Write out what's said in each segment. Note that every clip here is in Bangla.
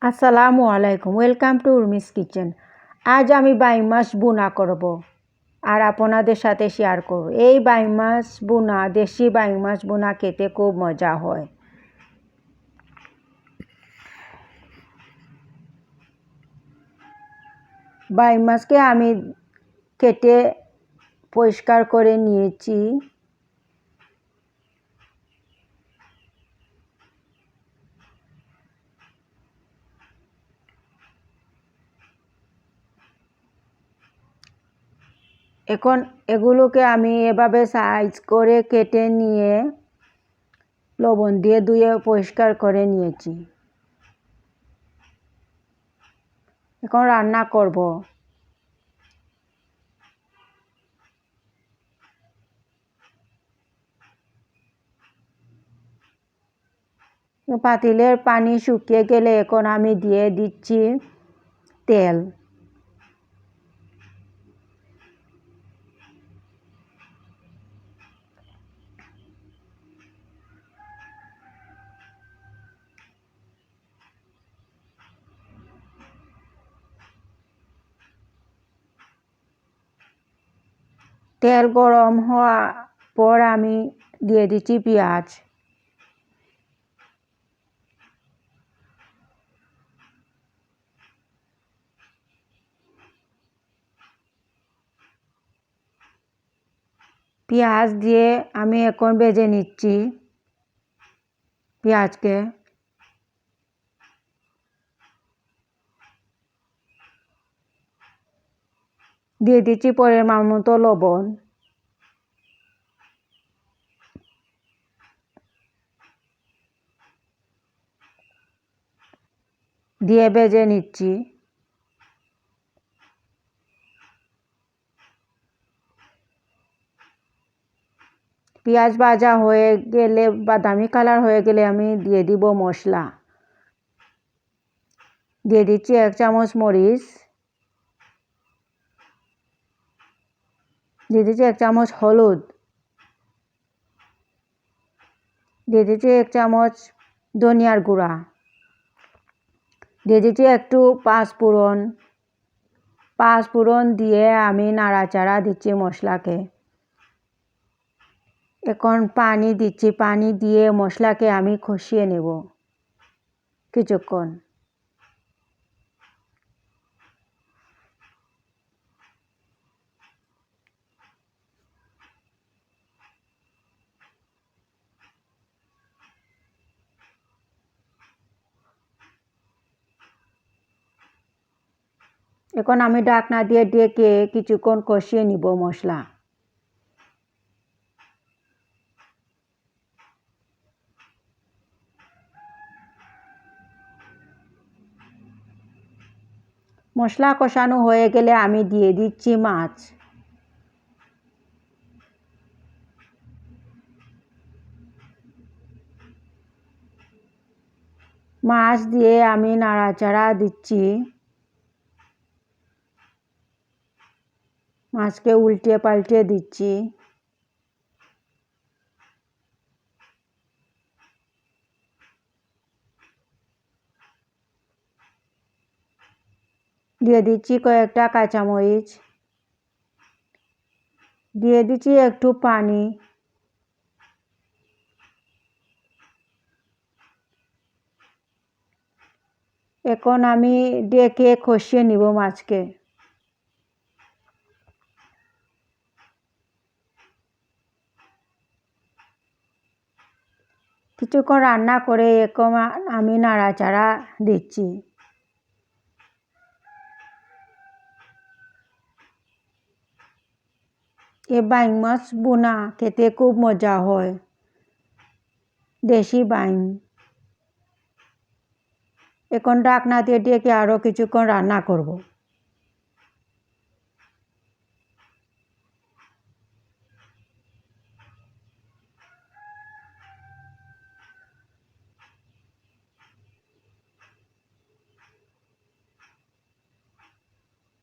আসসালামু আলাইকুম, ওয়েলকাম টু উর্মিস কিচেন। আজ আমি বাই মাছ বুনা করব আর আপনাদের সাথে শেয়ার করব। এই বাই মাছ বুনা, দেশি বাই মাছ বুনা খেতে খুব মজা হয়। বাই মাছকে আমি কেটে পরিষ্কার করে নিয়েছি। এখন এগুলোকে আমি এভাবে সাইজ করে কেটে নিয়ে লবণ দিয়ে ধুয়ে পরিষ্কার করে নিয়েছি। এখন রান্না করব। পাতিলের পানি শুকিয়ে গেলে এখন আমি দিয়ে দিচ্ছি তেল। তেল গরম হওয়ার পর আমি দিয়ে দিচ্ছি পেঁয়াজ। পেঁয়াজ দিয়ে আমি এখন ভেজে নিচ্ছি পেঁয়াজকে। দিয়ে দিচ্ছি পরিমাণ মতো লবণ। দিয়ে ভেজে নিচ্ছি। পেঁয়াজ ভাজা হয়ে গেলে, বাদামি কালার হয়ে গেলে আমি দিয়ে দিব মশলা। দিয়ে দিচ্ছি 1 চামচ মরিচ, দিয়ে দিচ্ছি 1 চামচ হলুদ, দিয়ে দিচ্ছি 1 চামচ ধনিয়ার গুঁড়া, দিয়ে দিচ্ছি একটু পাঁচফোড়ন দিয়ে আমি নাড়াচাড়া দিচ্ছি মশলাকে। এখন পানি দিচ্ছি, পানি দিয়ে মশলাকে আমি কষিয়ে নেব কিছুক্ষণ। এখন আমি ঢাকনা দিয়ে ঢেকে কিছুক্ষণ কষিয়ে নিব মশলা। মশলা কষানো হয়ে গেলে আমি দিয়ে দিচ্ছি মাছ। মাছ দিয়ে আমি নাড়াচাড়া দিচ্ছি। মাছকে উল্টে পাল্টে দিচ্ছি। দিয়ে দিচ্ছি কয়েকটা কাঁচামরিচ, দিয়ে দিচ্ছি একটু পানি। এখন আমি ঢেকে কষিয়ে নিব মাছকে। কিছুক্ষণ রান্না করে এখন আমি নাড়াচাড়া দিচ্ছি। এ বাইম মাছ বোনা খেতে খুব মজা হয়, দেশি বাইম। এখন ঢাকনা দিয়ে ঢেকে আরও কিছুক্ষণ রান্না করব।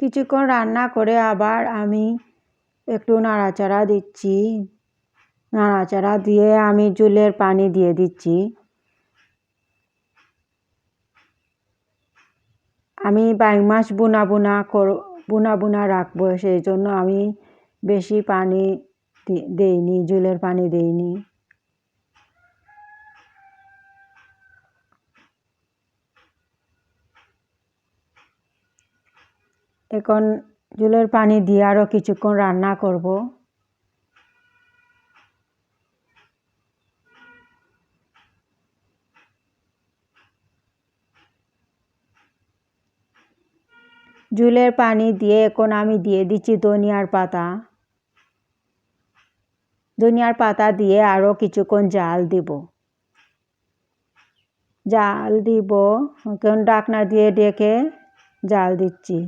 কিছুক্ষণ রান্না করে আবার আমি একটু নাড়াচাড়া দিচ্ছি। নাড়াচাড়া দিয়ে আমি জলের পানি দিয়ে দিচ্ছি। আমি বাইম মাছ বুনা বুনা রাখবো, সেই জন্য আমি বেশি পানি দেইনি, জলের পানি দেইনি। এখন জলের পানি দিয়ে আরও কিছুক্ষণ রান্না করব। জলের পানি দিয়ে এখন আমি দিয়ে দিচ্ছি ধনিয়ার পাতা। ধনিয়ার পাতা দিয়ে আরও কিছুক্ষণ জাল দিব। এখন ঢাকনা দিয়ে ডেকে জাল দিচ্ছি।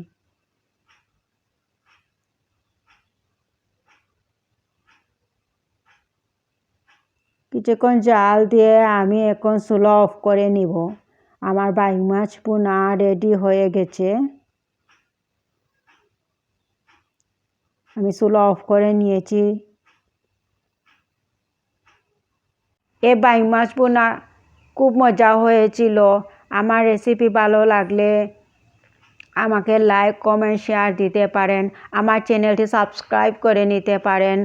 কিছুক্ষণ জাল দিয়ে আমি এখন চুলা অফ করে নিব। আমার বাইম মাছ বোনা রেডি হয়ে গেছে। আমি চুলা অফ করে নিয়েছি। এই বাইম মাছ বোনা খুব মজা হয়েছিল। আমার রেসিপি ভালো লাগলে আমাকে লাইক, কমেন্ট, শেয়ার দিতে পারেন। আমার চ্যানেলটি সাবস্ক্রাইব করে নিতে পারেন।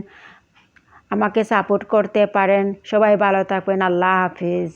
আমাকে সাপোর্ট করতে পারেন। সবাই ভালো থাকবেন। আল্লাহ হাফিজ।